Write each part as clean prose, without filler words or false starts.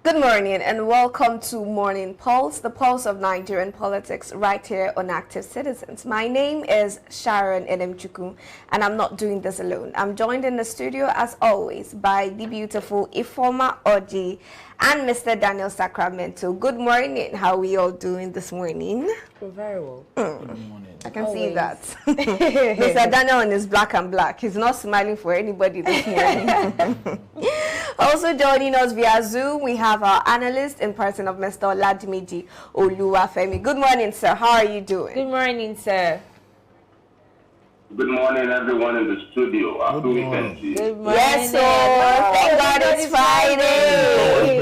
Good morning and welcome to Morning Pulse, the pulse of Nigerian politics right here on Active Citizens. My name is Sharon Edemchuku and I'm not doing this alone. I'm joined in the studio as always by the beautiful Ifoma Oji and Mr. Daniel Sacramento. Good morning. How are we all doing this morning? We're very well. Good morning. I can see that. Mr. Daniel is black and black. He's not smiling for anybody this morning. Also joining us via Zoom, we have our analyst in person of Mr. Oladimiji Oluwafemi. Good morning, sir. How are you doing? Good morning, sir. Good morning, everyone in the studio. Good morning. Good morning. Yes, sir. Thank God it's Friday.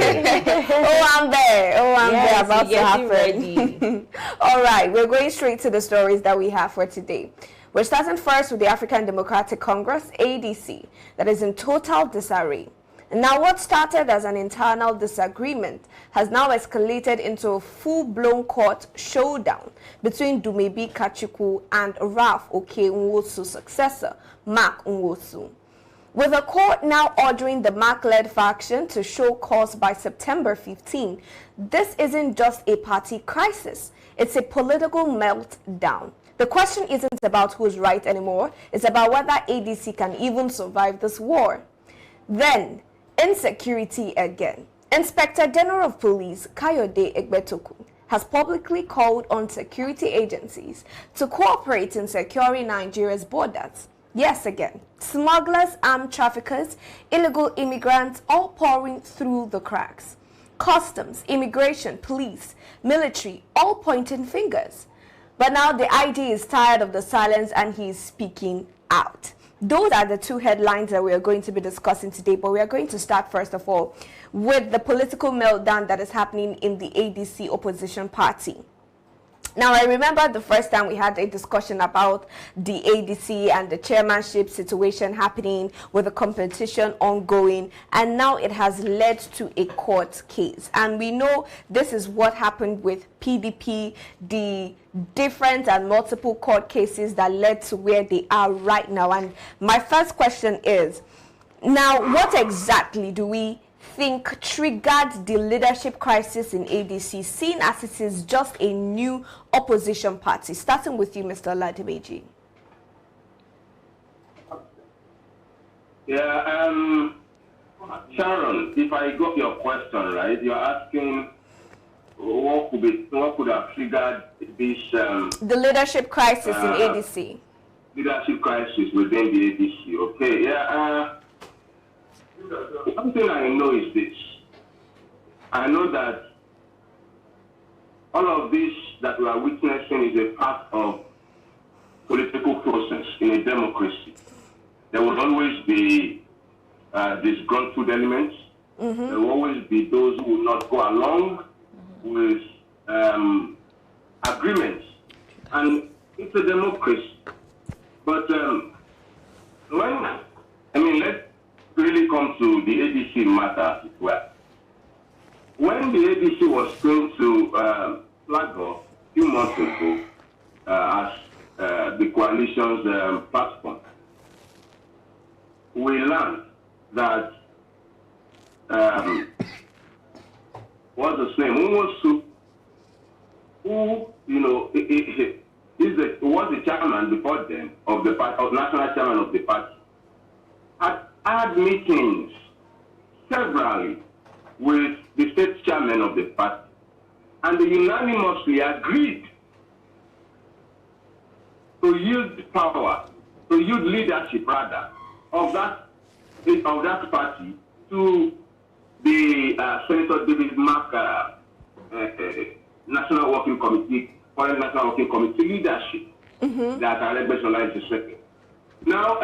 I'm there. About to happen. Ready. All right, we're going straight to the stories that we have for today. We're starting first with the African Democratic Congress, ADC, that is in total disarray. Now, what started as an internal disagreement has now escalated into a full-blown court showdown between Dumebi Kachukwu and Ralph Oke-Nwosu's successor, Mark Nwosu. With the court now ordering the Mark-led faction to show cause by September 15, this isn't just a party crisis, it's a political meltdown. The question isn't about who's right anymore, it's about whether ADC can even survive this war. Then, insecurity again. Inspector General of Police Kayode Egbetoku has publicly called on security agencies to cooperate in securing Nigeria's borders. Yes, again, smugglers, armed traffickers, illegal immigrants, all pouring through the cracks. Customs, immigration, police, military, all pointing fingers. But now the IG is tired of the silence and he is speaking out. Those are the two headlines that we are going to be discussing today, but we are going to start first of all with the political meltdown that is happening in the ADC opposition party. Now, I remember the first time we had a discussion about the ADC and the chairmanship situation happening with the competition ongoing, and now it has led to a court case. And we know this is what happened with PDP, the different and multiple court cases that led to where they are right now. And my first question is, now, what exactly do we think triggered the leadership crisis in ADC, seen as it is just a new opposition party? Starting with you, Mr. Oladimeji. Yeah, Sharon, if I got your question right, you're asking what could have triggered this the leadership crisis in ADC. Leadership crisis within the ADC. Okay, yeah. One thing I know is this. I know that all of this that we are witnessing is a part of political process in a democracy. There will always be disgruntled elements. There will always be those who will not go along with agreements. And it's a democracy. But let's really come to the ADC matter as well. When the ADC was going to flag off a few months ago as the coalition's platform, we learned that what's his name? Nwosu, who was the chairman before them of the party, of national chairman of the party, had meetings severally with the state chairman of the party, and they unanimously agreed to yield power, to yield leadership rather, of that party to the Senator David Mark National Working Committee, Foreign National Working Committee leadership that Alegbesola is the second. Now,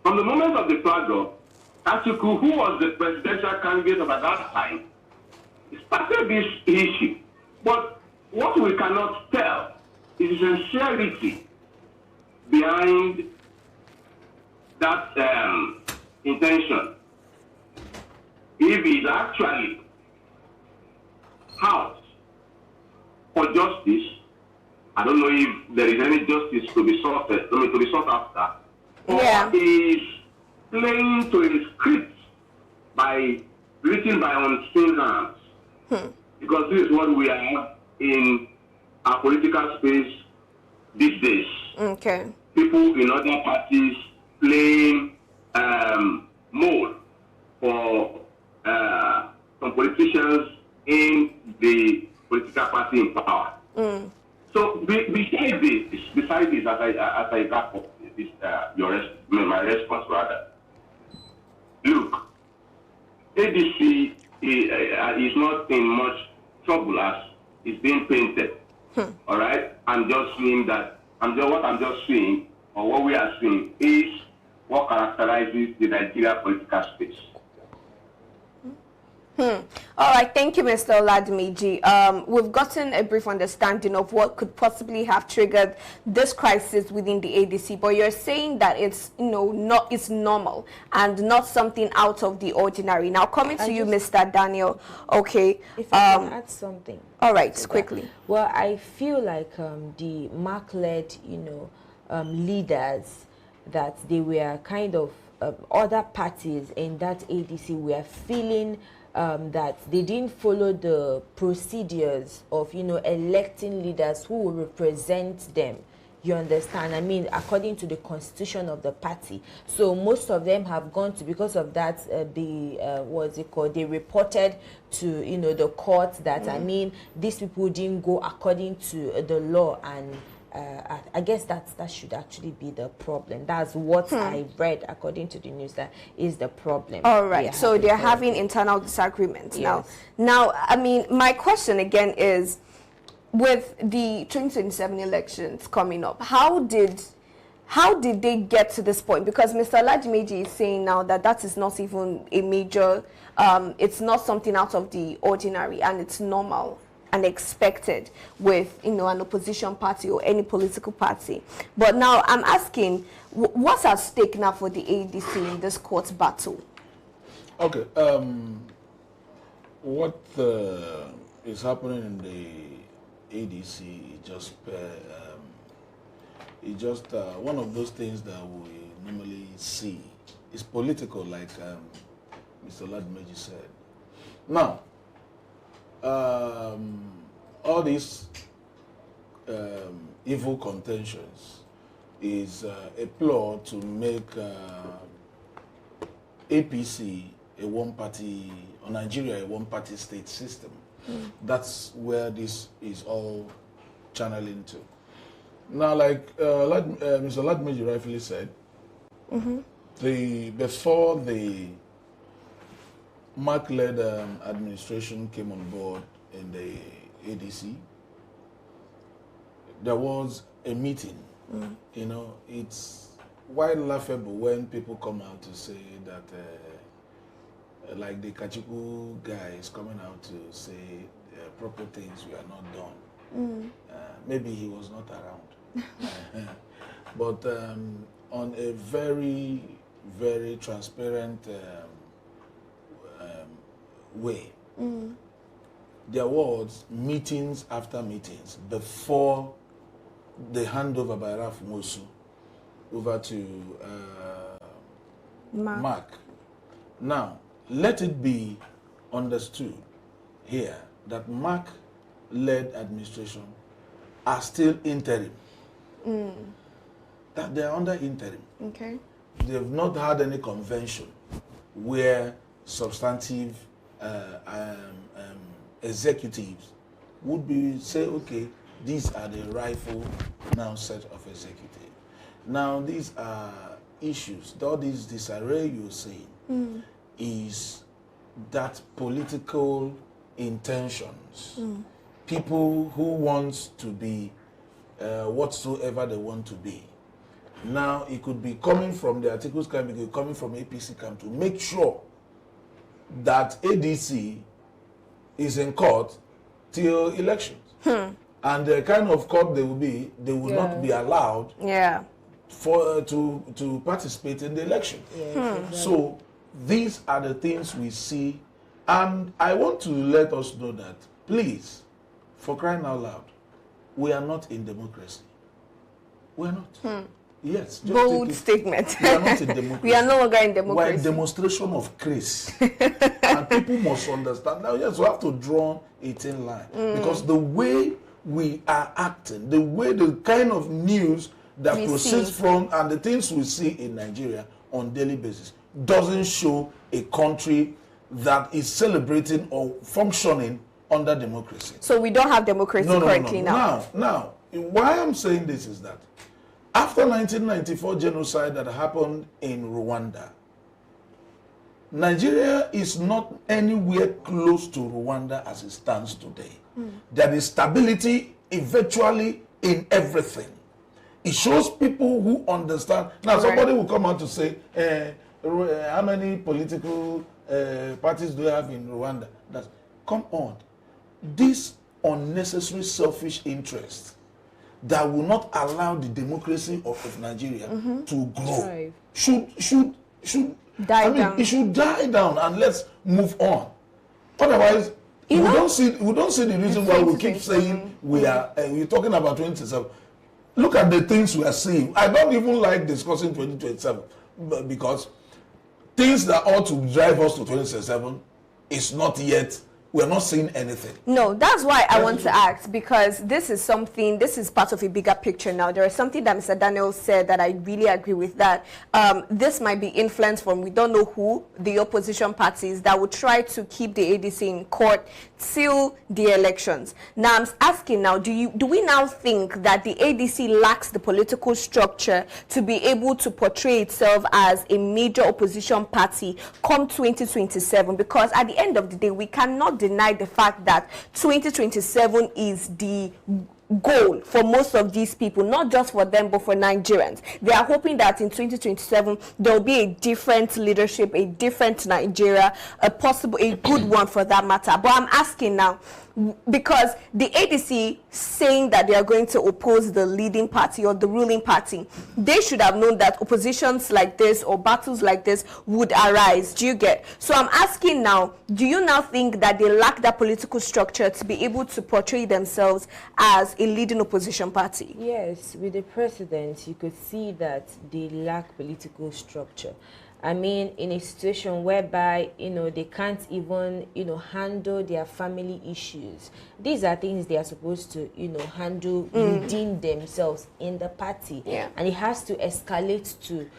from the moment of the flag off, Kachukwu, who was the presidential candidate at that time, started this issue. But what we cannot tell is the sincerity behind that intention. If it's actually out for justice, I don't know if there is any justice to be sought after. Yeah. Or is playing to a script by written by unseen hands. Because this is what we are in our political space these days. Okay. People in other parties playing mode for some politicians in the political party in power. So besides this, as I wrap up this, my response rather, look, ADC is not in much trouble as it's being painted. All right, I'm just seeing that. What I'm just seeing, or what we are seeing, is what characterizes the Nigeria political space. All right, thank you, Mr. Oladimiji. We've gotten a brief understanding of what could possibly have triggered this crisis within the ADC, but you're saying that it's it's normal and not something out of the ordinary. Now, coming to you, Mr. Daniel. Okay. If I can add something. All right, quickly. Well, I feel like the Mark-led, leaders, that they were kind of other parties in that ADC were feeling that they didn't follow the procedures of, electing leaders who will represent them. You understand? I mean, according to the constitution of the party. So most of them have gone to, because of that, they reported to, the court that, I mean, these people didn't go according to the law, and I guess that should actually be the problem. That's what I read according to the news, that is the problem. All right, so they're having internal disagreements. Yes. Now, I mean, my question again is, with the 2027 elections coming up, how did they get to this point? Because Mr. Oladimiji is saying now that that is not even a major, it's not something out of the ordinary, and it's normal and expected with an opposition party or any political party. But now I'm asking, what's at stake now for the ADC in this court battle? Okay, what is happening in the ADC is just one of those things that we normally see. It's political, like Mr. Oladimiji said. Now, all these evil contentions is a plot to make APC a one-party, or Nigeria a one-party state system. That's where this is all channeling to. Now, like Mr. Oladimiji rightfully said, before the Mark-led administration came on board in the ADC, there was a meeting. It's quite laughable when people come out to say that, like the Kachiku guy is coming out to say proper things were not done. Maybe he was not around. But on a very, very transparent way. There was meetings after meetings before the handover by Raf Mosu over to Mark. Now, let it be understood here that Mark-led administration are still interim. That they are under interim. Okay. They've not had any convention where substantive executives would say, okay, these are the rightful now set of executives. Now, these are issues. All this disarray you're saying is that political intentions. People who want to be whatsoever they want to be. Now, it could be coming from the Articles camp, it could be coming from APC camp to make sure that ADC is in court till elections. And the kind of court they will be, they will not be allowed for to participate in the election. So these are the things we see, and I want to let us know that, please, for crying out loud, we are not in democracy. We are not. Yes. Bold statement. We are not in democracy. We are no longer in democracy. We are a demonstration of grace. And people must understand. Now, yes, we have to draw a thin line. Because the way we are acting, the kind of news that proceeds from and the things we see in Nigeria on daily basis doesn't show a country that is celebrating or functioning under democracy. So we don't have democracy currently now. Now, why I'm saying this is that after 1994 genocide that happened in Rwanda, Nigeria is not anywhere close to Rwanda as it stands today. There is stability virtually in everything. It shows people who understand. Now, somebody will come out to say, how many political parties do you have in Rwanda? Come on. This unnecessary selfish interest that will not allow the democracy of Nigeria to grow should die down. It should die down, and let's move on. Otherwise, we don't see the reason why we keep saying we're talking about 2027. Look at the things we are seeing. I don't even like discussing 2027 because things that ought to drive us to 2027 is not yet. We're not seeing anything. No, that's why I want to ask, because this is part of a bigger picture now. There is something that Mr. Daniel said that I really agree with, that this might be influenced from, we don't know who, the opposition parties that would try to keep the ADC in court till the elections. Now, I'm asking now, do we now think that the ADC lacks the political structure to be able to portray itself as a major opposition party come 2027? Because at the end of the day, we cannot deny the fact that 2027 is the goal for most of these people, not just for them but for Nigerians. They are hoping that in 2027 there will be a different leadership, a different Nigeria, a good one for that matter. But I'm asking now, because the ADC saying that they are going to oppose the leading party or the ruling party, they should have known that oppositions like this or battles like this would arise. Do you get? So I'm asking now, do you now think that they lack that political structure to be able to portray themselves as a leading opposition party? Yes, with the president, you could see that they lack political structure. I mean, in a situation whereby, they can't even, handle their family issues. These are things they are supposed to, handle within themselves in the party. Yeah. And it has to escalate to,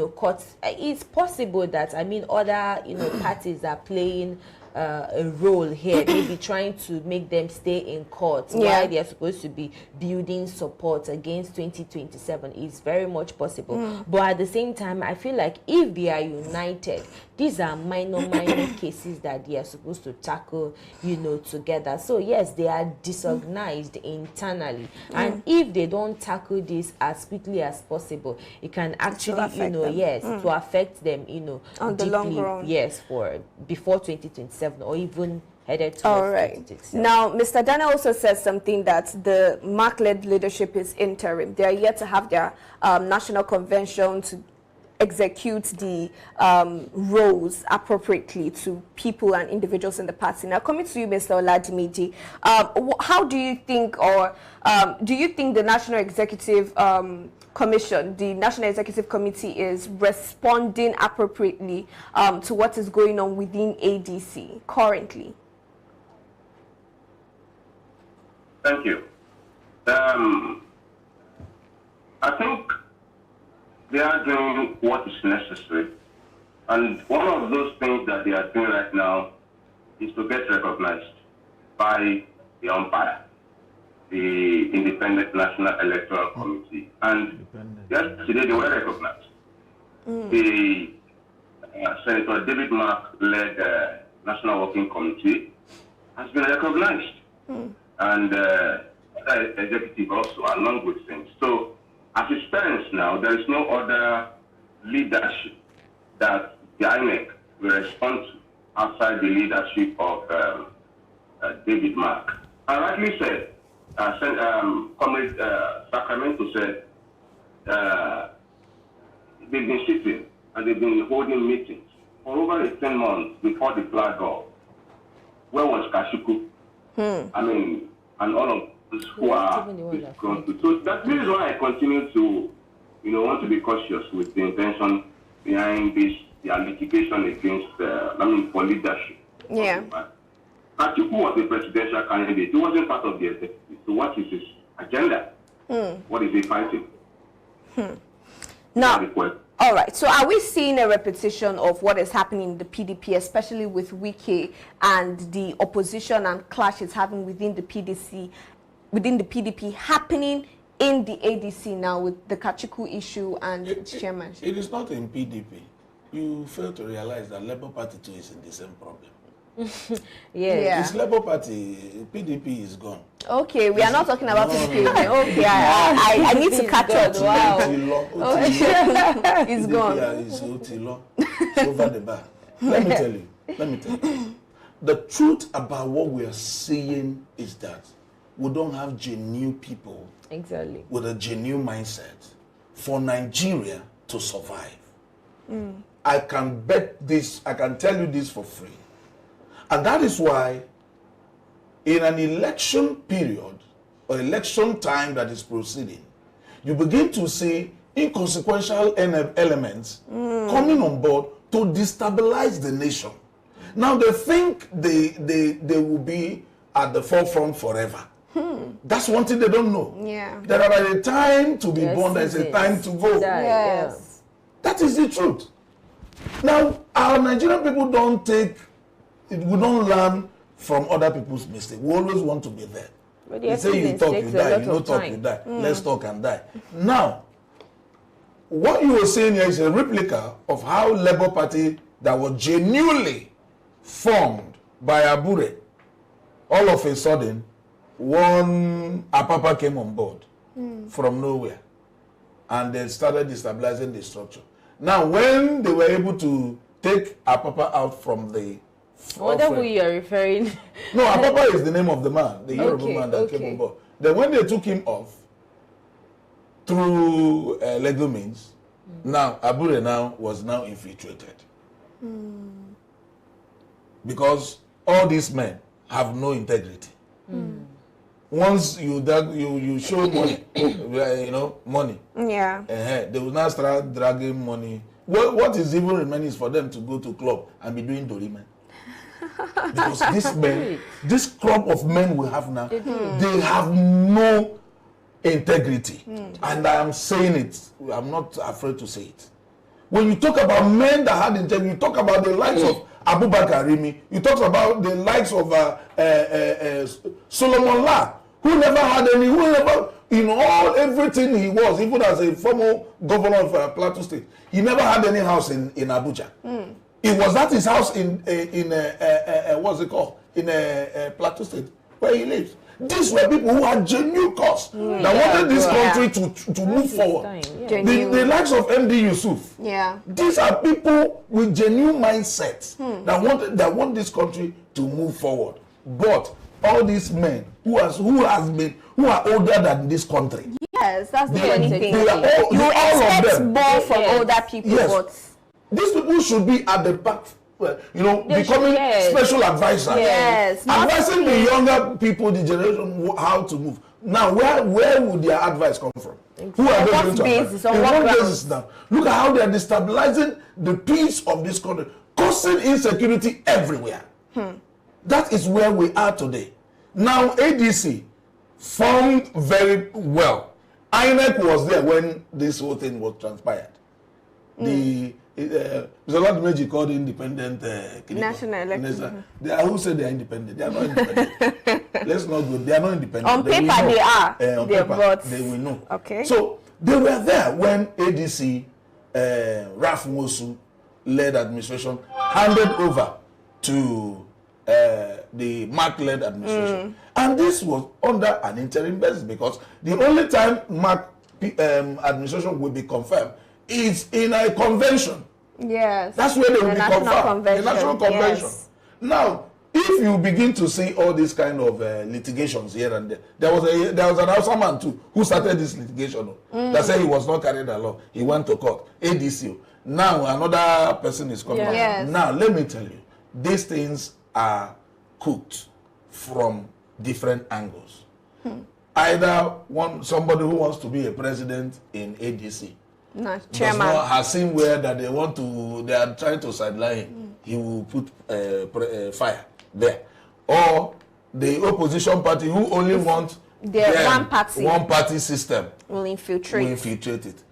courts. It's possible that, other, parties are playing a role here, maybe trying to make them stay in court while they are supposed to be building support against 2027. Is very much possible. But at the same time, I feel like if they are united, these are minor cases that they are supposed to tackle, together. So yes, they are disorganized internally, and if they don't tackle this as quickly as possible, it can actually, to affect them, on the deeply, long run. yes, for before 2027 or even headed towards All right. 2027. Now, Mr. Daniel also says something that the MAC-led leadership is interim. They are yet to have their national convention to execute the roles appropriately to people and individuals in the party. Now, coming to you, Mr. Oladimiji, how do you think, or do you think the National Executive Commission, the National Executive Committee, is responding appropriately to what is going on within ADC currently? Thank you. I think they are doing what is necessary. And one of those things that they are doing right now is to get recognized by the umpire, the Independent National Electoral Committee. And yesterday they were recognized. The Senator David Mark-led National Working Committee has been recognized. And executive also, along with things. So as it stands now, there is no other leadership that the INEC will respond to outside the leadership of David Mark. I rightly said, Comrade Sacramento said, they've been sitting and they've been holding meetings for over 10 months before the flag off. Where was Kashuku? And all of us who are going to. So that is why I continue to want to be cautious with the intention behind this, their litigation against, for leadership. Yeah. Atiku was a presidential candidate. He wasn't part of the executive. So what is his agenda? What is he fighting? Now, all right. So are we seeing a repetition of what is happening in the PDP, especially with Wike and the opposition and clashes having within the PDP happening in the ADC now with the Kachiku issue and chairmanship? It is not in PDP. You fail to realize that Labour Party too is in the same problem. Yeah. It's Labour Party, PDP is gone. Okay, we are not talking about PDP. Okay, I need to catch up. Wow. It's gone. It's over the bar. Let me tell you. The truth about what we are seeing is that we don't have genuine people with a genuine mindset for Nigeria to survive. I can bet this, I can tell you this for free. And that is why in an election period or election time that is proceeding, you begin to see inconsequential elements coming on board to destabilize the nation. Now they think they will be at the forefront forever. That's one thing they don't know. Yeah. There are a time to be born, there's a time to vote. Yes. That is the truth. Now, our Nigerian people we don't learn from other people's mistakes. We always want to be there. They say you talk, you die. You don't talk, you die. Let's talk and die. Now, what you are saying here is a replica of how Labour Party that was genuinely formed by Abure, all of a sudden, one Apapa came on board from nowhere. And they started destabilizing the structure. Now, when they were able to take Apapa out from the what are we referring? No, Apapa is the name of the man, the Yoruba man that came on board. Then when they took him off through legal means, now Abure was now infiltrated. Because all these men have no integrity. Once you show money, money. Yeah. They will now start dragging money. What is even remaining is for them to go to club and be doing Doriman. Because these men, this crop of men we have now, they have no integrity. And I am saying it. I'm not afraid to say it. When you talk about men that had integrity, you talk about the likes of Abubakar Rimi, you talk about the likes of Solomon La, who never had any, everything he was, even as a former governor of Plateau State, he never had any house in Abuja. It was at his house in what's it called? In Plateau State, where he lives. These were people who had genuine cause that wanted this country to move forward. The likes of MD Yusuf. Yeah. These are people with genuine mindsets that want this country to move forward. But all these men who are older than this country. Yes, that's the only thing. You expect more from older people, but these people should be at the back, becoming special advisors. Yes. Advising the younger people, the generation, how to move. Now, where would their advice come from? Who are they going to advise? On what basis now? Look at how they are destabilizing the peace of this country, causing insecurity everywhere. That is where we are today. Now, ADC formed very well. INEC was there when this whole thing was transpired. Mr. Ladimeji called independent national election. Who said they are independent? They are not independent. Let's not go. They are not independent. On paper, they are. On paper, they will know. Okay. So they were there when ADC, Raf Mosu led administration handed over to the Mark-led administration. And this was under an interim basis because the only time Mark administration will be confirmed is in a convention. Yes. That's where they will be confirmed. The national convention. Yes. Now, if you begin to see all these kind of litigations here and there, there was an Hausa man too who started this litigation that said he was not carried along. He went to court. ADC. Now another person is coming. Yes. Now let me tell you, these things are cooked from different angles. Either somebody who wants to be a president in ADC No, does chairman. not has seen where that they are trying to sideline him, he will put fire there. Or the opposition party who only want one party system will infiltrate it.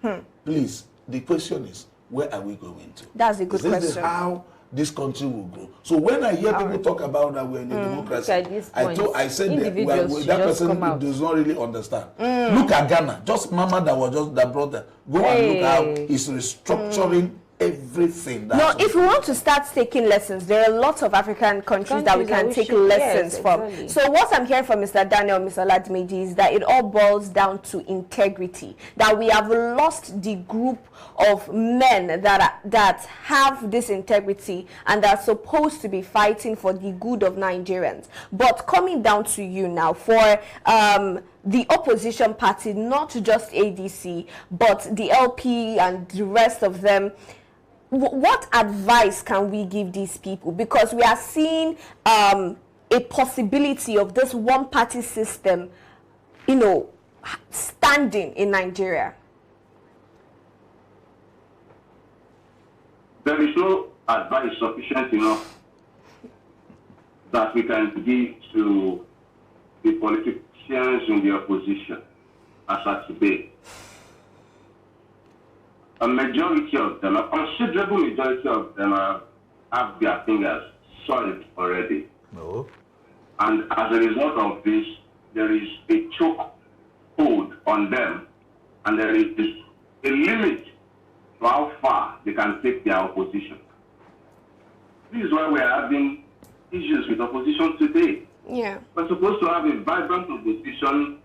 Please, the question is, where are we going to? That's a good question. Is how this country will grow? So when I hear people talk about that we're in a democracy, I said that person does not really understand. Look at Ghana, just Mama that brought that. Go and look how it's restructuring everything. If we want to start taking lessons, there are lots of African countries that we can take lessons from. Exactly. So what I'm hearing from Mr. Daniel, Mr. Oladimiji, is that it all boils down to integrity. That we have lost the group of men that have this integrity and are supposed to be fighting for the good of Nigerians. But coming down to you now, for the opposition party, not just ADC, but the LP and the rest of them, what advice can we give these people? Because we are seeing a possibility of this one-party system, standing in Nigeria. There is no advice sufficient enough that we can give to the politicians in the opposition as of today. A majority of them, a considerable majority of them have their fingers soiled already. No. And as a result of this, there is a choke hold on them, and there is a limit to how far they can take their opposition. This is why we are having issues with opposition today. Yeah. We're supposed to have a vibrant opposition,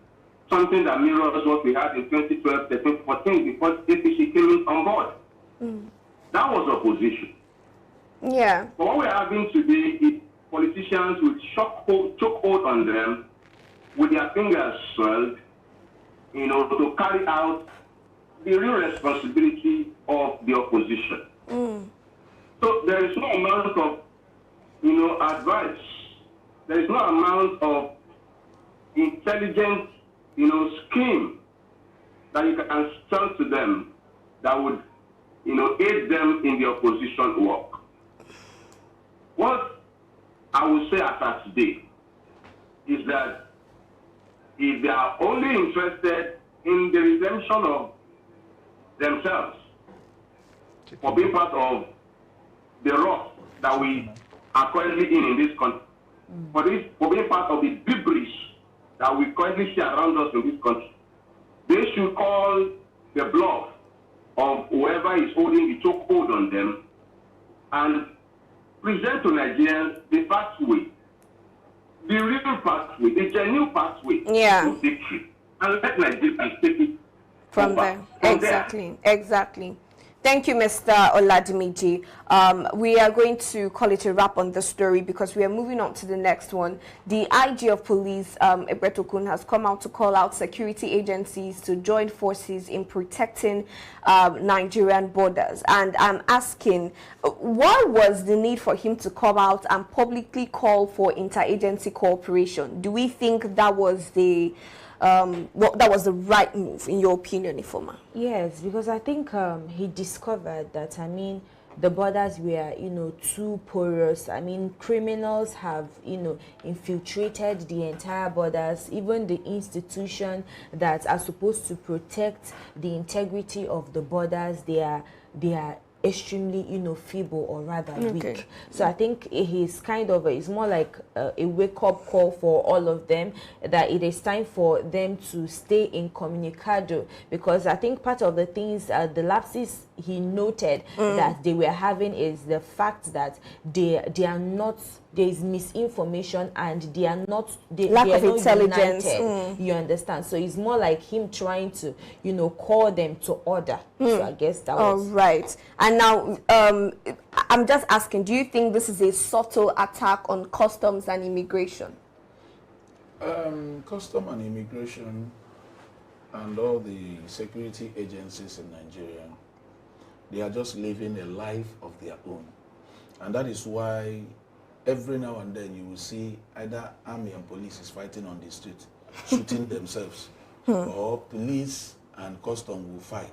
something that mirrors what we had in 2012, 13, 14, before APC came on board. That was opposition. Yeah. But what we're having today is politicians with choke hold on them, with their fingers swelled, to carry out the real responsibility of the opposition. So there is no amount of, advice. There is no amount of intelligent, scheme that you can tell to them that would, aid them in the opposition work. What I will say as of today is that if they are only interested in the redemption of themselves for being part of the rot that we are currently in this country, for being part of the debris that we currently see around us in this country, they should call the bluff of whoever is holding the chokehold on them and present to Nigerians the pathway, the real pathway, the genuine pathway to victory, and let Nigerians take it from there. Exactly. Thank you, Mr. Oladimiji. We are going to call it a wrap on the story because we are moving on to the next one. The IG of Police, Ebretokun, has come out to call out security agencies to join forces in protecting Nigerian borders. And I'm asking, what was the need for him to come out and publicly call for interagency cooperation? Do we think that was the right move, in your opinion, Ifoma? Yes, because I think he discovered that, the borders were, too porous. Criminals have, infiltrated the entire borders. Even the institution that are supposed to protect the integrity of the borders, they are extremely feeble, or rather weak. So I think he's it's more like a wake-up call for all of them, that it is time for them to stay in communicado, because I think part of the things, the lapses he noted that they were having is the fact that they are not, there is misinformation and they are not, lack of intelligence. You understand? So it's more like him trying to, call them to order. So I guess that was... All right. And now, I'm just asking, do you think this is a subtle attack on customs and immigration? Custom and immigration and all the security agencies in Nigeria, they are just living a life of their own. And that is why every now and then you will see either army and police is fighting on the street, shooting themselves, or police and custom will fight.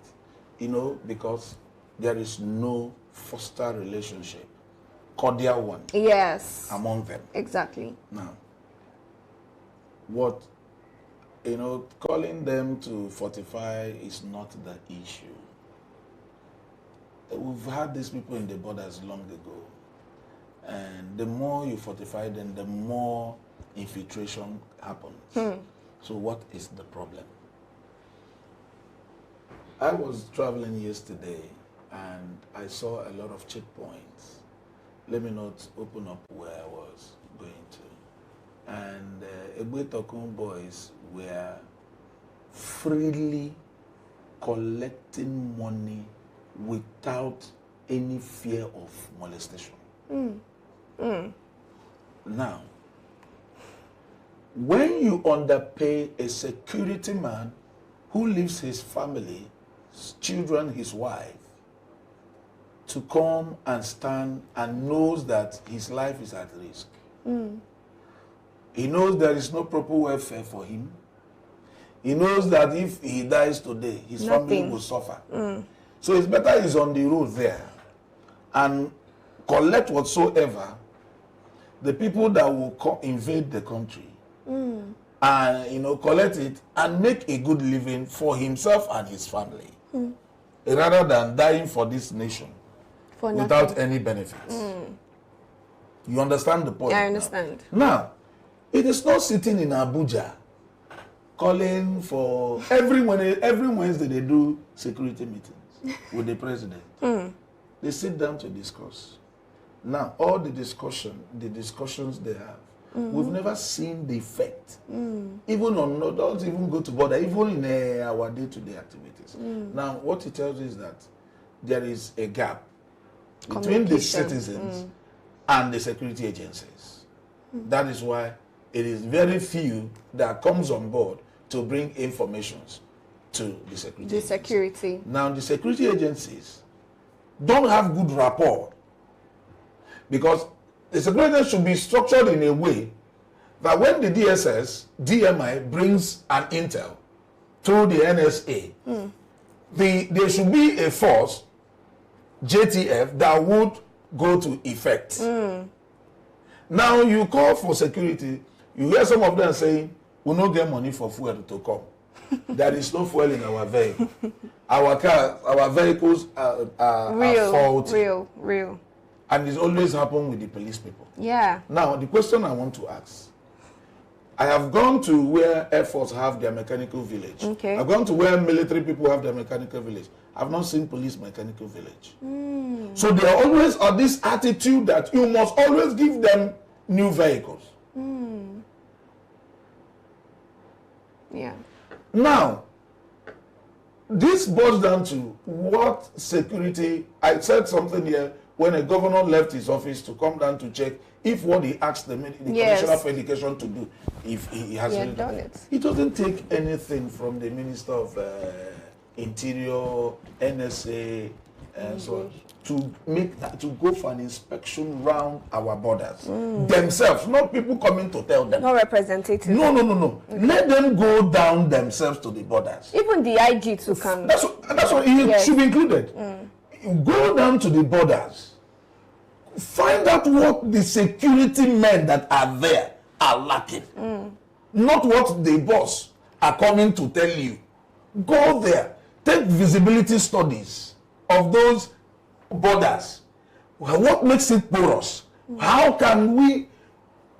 you know, because there is no foster relationship, cordial one. Yes. Among them. Exactly. Now, what, you know, calling them to fortify is not the issue. We've had these people in the borders long ago. And the more you fortify them, the more infiltration happens. So what is the problem? I was traveling yesterday and I saw a lot of checkpoints. Let me not open up where I was going to. And Egbe boys were freely collecting money without any fear of molestation. Now, when you underpay a security man who leaves his family, his children, his wife, to come and stand and knows that his life is at risk. He knows there is no proper welfare for him. He knows that if he dies today, his family will suffer. So it's better he's on the road there and collect whatsoever the people that will invade the country and, you know, collect it and make a good living for himself and his family rather than dying for this nation without any benefits. You understand the point? Yeah, I understand. Now, it is not sitting in Abuja calling for every Wednesday they do security meetings with the president. They sit down to discuss. Now, all the discussions they have, we've never seen the effect. Even on, don't even go to border, even in our day-to-day activities. Now, what it tells you is that there is a gap between the citizens and the security agencies. That is why it is very few that comes on board to bring informations to the security. Now, the security agencies don't have good rapport because the security agency should be structured in a way that when the DMI brings an intel through the NSA, there should be a force, JTF, that would go to effect. Now you call for security, you hear some of them saying, we don't get money for fuel to come. There is no fuel in our vehicle. Our vehicles are faulty. Real. And it's always happened with the police people. Yeah. Now, the question I want to ask, I have gone to where Air Force have their mechanical village. Okay. I've gone to where military people have their mechanical village. I've not seen police mechanical village. So they are always on this attitude that you must always give them new vehicles. Yeah. Now, this boils down to what security, I said something here when a governor left his office to come down to check if what he asked the Commissioner for Education to do, if he has really done it. He doesn't take anything from the Minister of Interior, NSA, and so on, to go for an inspection round our borders themselves, not people coming to tell them. No representatives. No. Let them go down themselves to the borders. Even the IG too can. That's what it should be included. Go down to the borders. Find out what the security men that are there are lacking. Not what the boss are coming to tell you. Go there. Take visibility studies of those borders. What makes it porous? How can we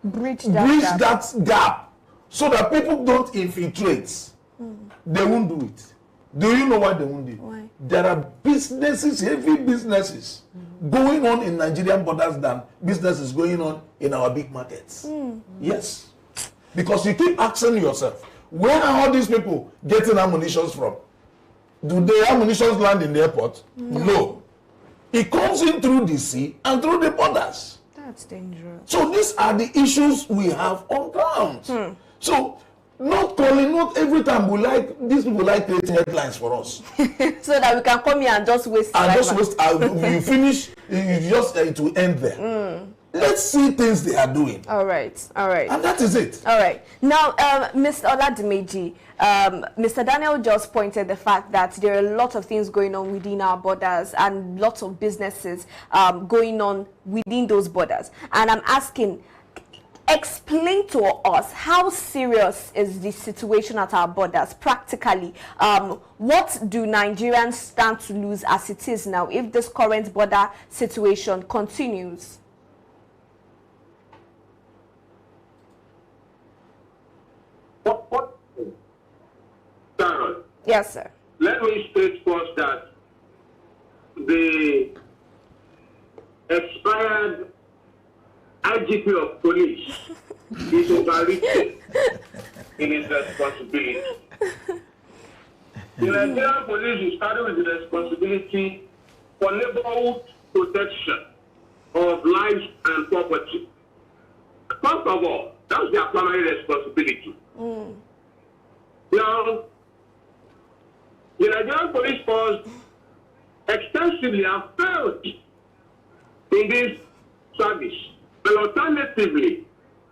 bridge that gap so that people don't infiltrate? They won't do it. Do you know why they won't do it? Why? There are businesses, heavy businesses, going on in Nigerian borders than businesses going on in our big markets. Yes. Because you keep asking yourself, where are all these people getting ammunition from? Do the ammunition land in the airport? No. It comes in through the sea and through the borders. That's dangerous. So these are the issues we have on ground. So not every time these people like creating headlines for us. So that we can come here and just waste. And just waste, you finish, it will end there. Let's see things they are doing. All right. And that is it. All right. Now, Mr. Oladimeji, Mr. Daniel just pointed the fact that there are a lot of things going on within our borders and lots of businesses going on within those borders. And I'm asking, explain to us how serious is the situation at our borders practically. What do Nigerians stand to lose as it is now if this current border situation continues? What? Sharon, Yes, sir. let me state first that the expired IGP of police is overreaching in his responsibility. The Nigerian police is starting with the responsibility for neighborhood protection of lives and property. First of all, that's their primary responsibility. Now, the Nigerian police force extensively have failed in this service, and alternatively,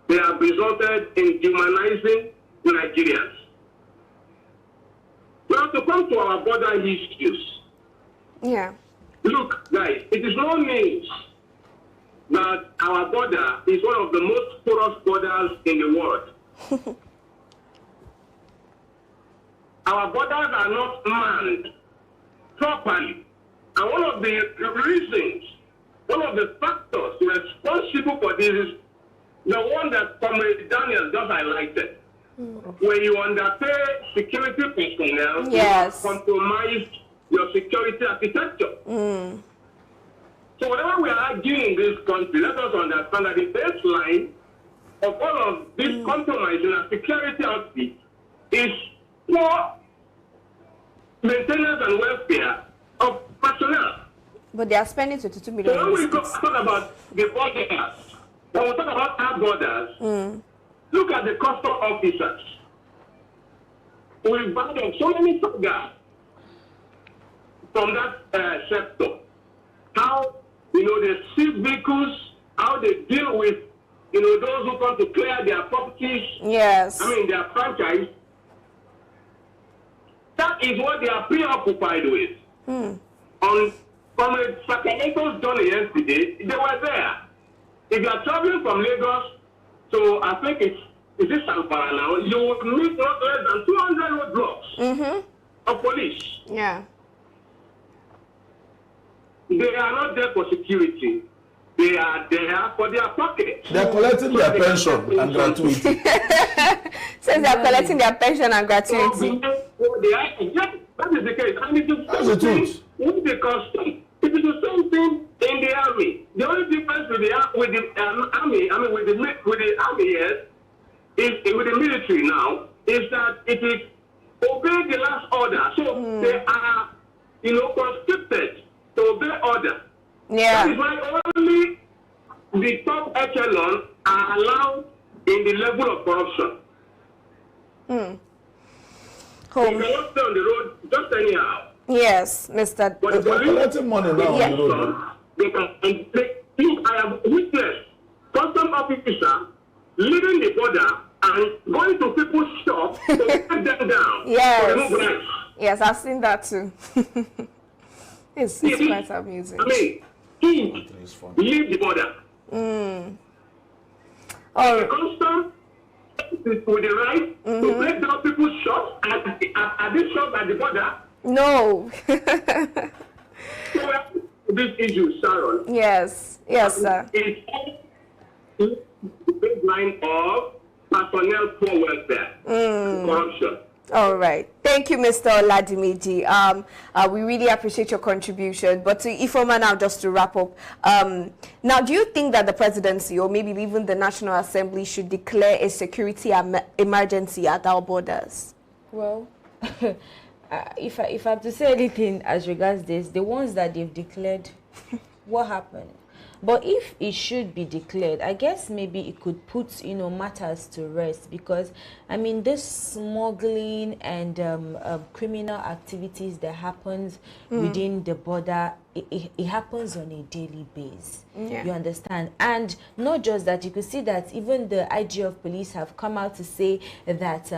they have resulted in demonizing Nigerians. Now, to come to our border issues, Yeah. look, guys, it is no means that our border is one of the most porous borders in the world. Our borders are not manned properly. And one of the reasons, one of the factors responsible for this is the one that Comrade Daniel just highlighted. When you underpay security personnel, Yes. you have compromised your security architecture. So whatever we are arguing in this country, let us understand that the baseline of all of this compromise in our security outfit is poor maintenance and welfare of personnel. But they are spending 22 million. So when we talk about the borders, when we talk about our borders, look at the custom officers. We've battled so many soldiers from that sector. How, they seize vehicles, how they deal with, those who come to clear their properties. Yes. Their franchise. That is what they are preoccupied with. On Comrade Sakamato's journey yesterday, they were there. If you are traveling from Lagos to, I think it's Zamfara now, you will meet not less than 200 roadblocks of police. Yeah. They are not there for security. They are there for their pockets. They are collecting their pension and gratuity. Says they are collecting their pension and gratuity. That is the case. And it is That's the truth. With the custom, it is the same thing in the army. The only difference with the army, with the army here, is with the military now, is that it is obey the last order. So they are, conscripted to obey order. Yeah. That is why only the top echelon are allowed in the level of corruption. They cannot stay on the road just anyhow. Yes, Mr. But They are collecting money now on the road. they can take. I have witnessed custom officer leaving the border and going to people's shops to take them down. Yes. To remove rights. Yes, I've seen that too. it's quite amusing. Leave the border. The custom with the right to break down people's shops at this shop at the border. No. So this issue, Sharon. Yes, sir. It's the baseline of personnel poor welfare, corruption. All right. Thank you, Mr. Oladimeji. We really appreciate your contribution. But to Ifoma now, just to wrap up, now, do you think that the presidency or maybe even the National Assembly should declare a security emergency at our borders? Well, if I have to say anything as regards this, the ones that they've declared, what happened? But if it should be declared, I guess maybe it could put, matters to rest, because, this smuggling and criminal activities that happens within the border it happens on a daily basis. Yeah. You understand? And not just that, you could see that even the IG of police have come out to say that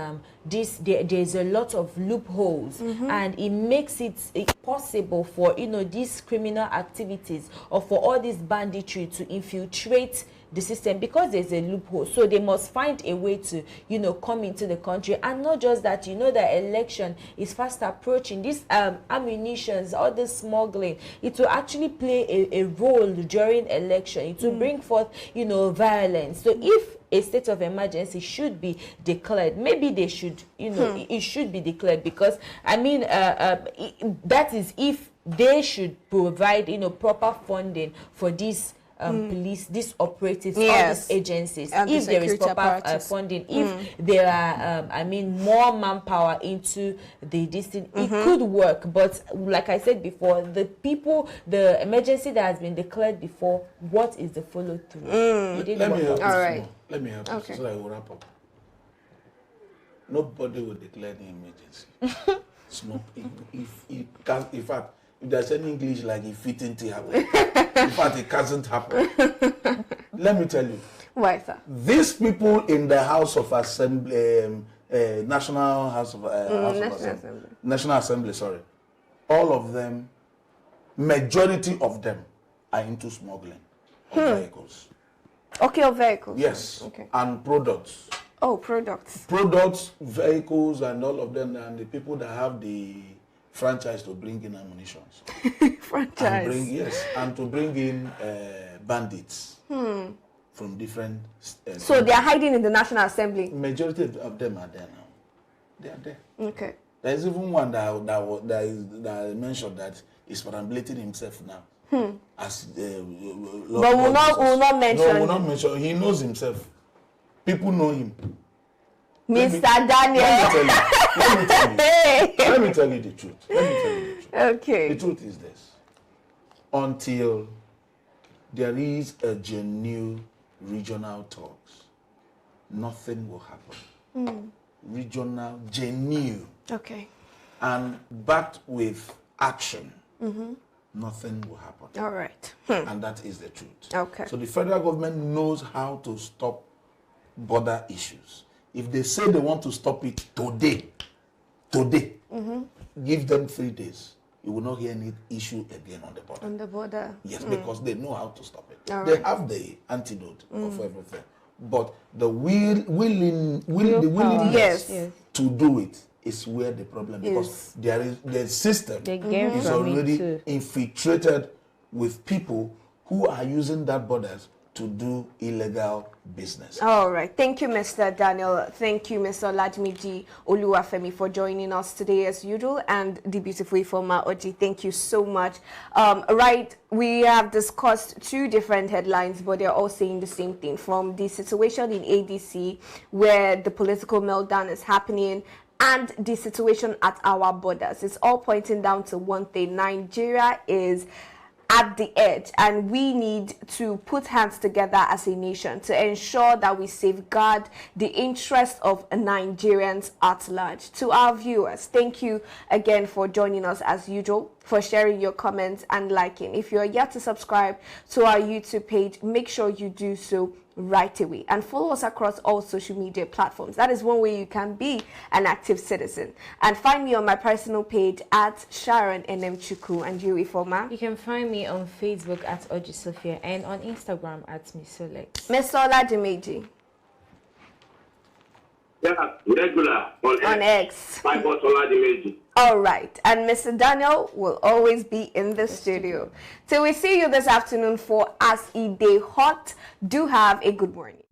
there's a lot of loopholes, and it makes it possible for, you know, these criminal activities or for all this banditry to infiltrate the system, because there's a loophole. So they must find a way to, you know, come into the country. And not just that, you know, the election is fast approaching. This ammunitions, all this smuggling, it will actually play a role during election. It will bring forth, you know, violence. So if a state of emergency should be declared, maybe they should, you know, it should be declared, because I mean, that is if they should provide, you know, proper funding for these police, these operatives, all these agencies, and if there is proper funding, if there are I mean, more manpower into this thing, it could work. But like I said before, the people, the emergency that has been declared before, what is the follow through? Let me help you. All right. Let me help you so that I will wrap up. Nobody will declare the emergency. It's not, if it can, in fact, if there's any English like it fitting to happen, in fact, it can't happen. Let me tell you. Why, sir? These people in the House of Assembly, National House of National Assembly, sorry, all of them, majority of them are into smuggling of vehicles. Okay, of vehicles. Yes. Okay. And products. Oh, products. Products, vehicles, and all of them, and the people that have the franchise to bring in ammunition. Franchise. And to bring in bandits from different. So they are hiding in the National Assembly. Majority of them are there now. They are there. Okay. There is even one that I mentioned that is perambulating himself now. As but we'll not mention. No, we'll not mention. He knows himself. People know him. Mr. Daniel. Let me tell you the truth. Okay. The truth is this. Until there is a genuine regional talks, nothing will happen. Regional, genuine. Okay. And backed with action, nothing will happen. All right. And that is the truth. Okay. So the federal government knows how to stop border issues. If they say they want to stop it today, give them 3 days. You will not hear any issue again on the border. On the border. Yes, because they know how to stop it. All they right. have the antidote of everything. But the willingness to do it is where the problem is. Because there is the system is already infiltrated with people who are using that borders to do illegal business. All right. Thank you, Mr. Daniel. Thank you, Mr. Oladimiji Oluwafemi, for joining us today as usual, and the beautiful Ifoma Oji. Thank you so much. Right, we have discussed 2 different headlines, but they're all saying the same thing. From the situation in ADC, where the political meltdown is happening, and the situation at our borders. It's all pointing down to one thing. Nigeria is at the edge, and we need to put hands together as a nation to ensure that we safeguard the interests of Nigerians at large. To our viewers, thank you again for joining us as usual, for sharing your comments and liking. If you're yet to subscribe to our YouTube page, make sure you do so right away, and follow us across all social media platforms. That is one way you can be an active citizen. And find me on my personal page at Sharon Nmchuku. And you, Ifoma? You can find me on Facebook at Oji Sophia and on Instagram at Misolex. Mr. Oladimeji? Yeah, regular on X. My boss Oladimeji. All right, and Mr. Daniel will always be in the studio. Till we see you this afternoon for As E Day Hot, do have a good morning.